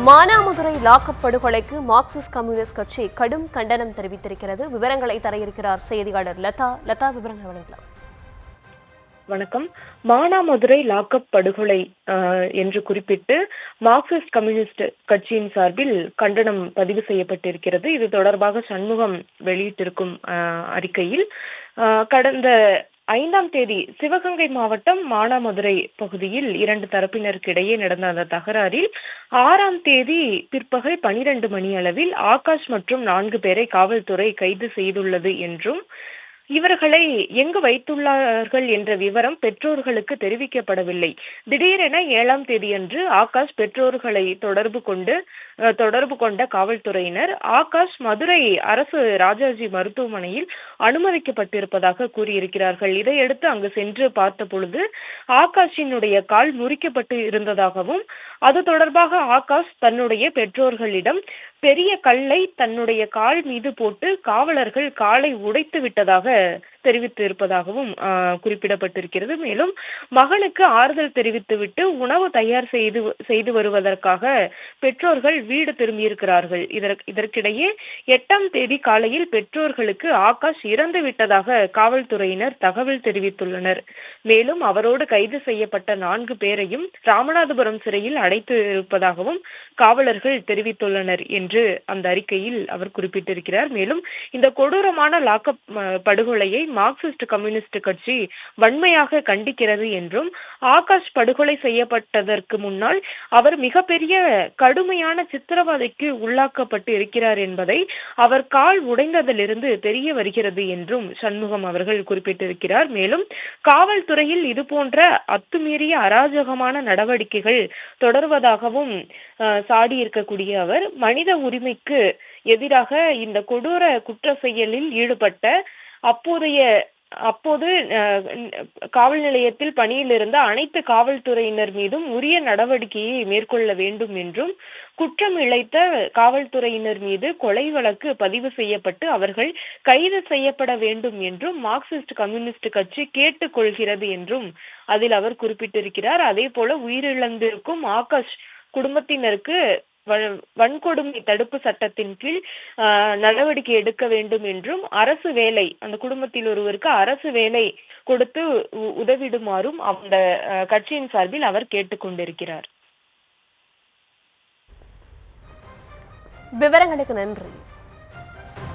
Manamadurai lockup படுகொலைக்கு Marxist communist கட்சி கடும் கண்டனம் தெரிவித்திருக்கிறது. விவரங்களை தர இருக்கிறார் செய்தியாளர் லதா. விவரங்கள் வழங்கலாம். வணக்கம். மானாமதுரை லாக்அப் படுகொலை என்று குறிப்பிட்டு மார்க்சிஸ்ட் கம்யூனிஸ்ட் கட்சியின் சார்பில் கண்டனம் பதிவு செய்யப்பட்டிருக்கிறது. இது தொடர்பாக சண்முகம் வெளியிட்டிருக்கும் அறிக்கையில் கடந்த 5ஆம் தேதி சிவகங்கை மாவட்டம் மானாமதுரை பகுதியில் 2 தரப்பினருக்கு இடையே நடந்த அந்த தகராறில் 6ஆம் தேதி பிற்பகல் 12 மணி அளவில் ஆகாஷ் மற்றும் 4 பேரை காவல்துறை கைது செய்துள்ளது என்றும் இவர்களை எங்கு வைத்துள்ளார்கள் என்ற விவரம் பெற்றோர்களுக்கு தெரிவிக்கப்படவில்லை. திடீரென 7ஆம் தேதியன்று ஆகாஷ் பெற்றோர்களை தொடர்பு கொண்ட காவல்துறையினர் ஆகாஷ் மதுரை அரசு ராஜாஜி மருத்துவமனையில் அனுமதிக்கப்பட்டிருப்பதாக கூறியிருக்கிறார்கள். இதையடுத்து அங்கு சென்று பார்த்த பொழுது ஆகாஷினுடைய கால் முறிக்கப்பட்டு இருந்ததாகவும் அது தொடர்பாக ஆகாஷ் தன்னுடைய பெற்றோர்களிடம் பெரிய கல்லை தன்னுடைய கால் மீது போட்டு காவலர்கள் காலை உடைத்து விட்டதாக தெரிவித்திருப்பதாகவும் குறிப்பிடப்பட்டிருக்கிறது. மேலும் மகனுக்கு ஆறுதல் தெரிவித்துவிட்டு உணவு தயார் செய்து வருவதற்காக பெற்றோர்கள் வீடு திரும்பியிருக்கிறார்கள். இதற்கிடையே 8ஆம் தேதி காலையில் பெற்றோர்களுக்கு ஆகாஷ் இறந்து விட்டதாக காவல்துறையினர் தகவல் தெரிவித்துள்ளனர். மேலும் அவரோடு கைது செய்யப்பட்ட 4 பேரையும் ராமநாதபுரம் சிறையில் அடைத்து இருப்பதாகவும் காவலர்கள் தெரிவித்துள்ளனர் என்று அந்த அறிக்கையில் அவர் குறிப்பிட்டிருக்கிறார். மேலும் இந்த கொடூரமான லாக்அப் படுகொலையை மார்க்சிஸ்ட் கம்யூனிஸ்ட் கட்சி வன்மையாக கண்டிக்கிறது என்றும் ஆகாஷ் படுகொலை செய்யப்பட்டதற்கு முன்னால் அவர் மிகப்பெரிய கடுமையான சித்திரவதைக்கு உள்ளாக்கப்பட்டு இருக்கிறார் என்பதை அவர் கால் உடைந்ததிலிருந்து தெரிய வருகிறது என்றும் சண்முகம் அவர்கள் குறிப்பிட்டிருக்கிறார். மேலும் காவல்துறையில் இதுபோன்ற அத்துமீறிய அராஜகமான நடவடிக்கைகள் தொடர்வதாகவும் சாடி இருக்கக்கூடிய அவர் மனித உரிமைக்கு எதிராக இந்த கொடூர குற்ற செயலில் ஈடுபட்ட அப்போது காவல் நிலையத்தில் பணியில் இருந்த அனைத்து காவல்துறையினர் மீதும் உரிய நடவடிக்கையை மேற்கொள்ள வேண்டும் என்றும் குற்றம் இழைத்த காவல்துறையினர் மீது கொலை வழக்கு பதிவு செய்யப்பட்டு அவர்கள் கைது செய்யப்பட வேண்டும் என்றும் மார்க்சிஸ்ட் கம்யூனிஸ்ட் கட்சி கேட்டுக்கொள்கிறது என்றும் அதில் அவர் குறிப்பிட்டிருக்கிறார். அதே போல உயிரிழந்திருக்கும் ஆகாஷ் குடும்பத்தினருக்கு வன்கொடுமை தடுப்பு சட்டத்தின் கீழ் நடவடிக்கை எடுக்க வேண்டும் என்றும் அரசு வேலை அந்த குடும்பத்தில் ஒருவருக்கு அரசு வேலை கொடுத்து உதவிடுமாறும் அந்த கட்சியின் சார்பில் அவர் கேட்டுக்கொண்டிருக்கிறார். விவரங்களுக்கு நன்றி.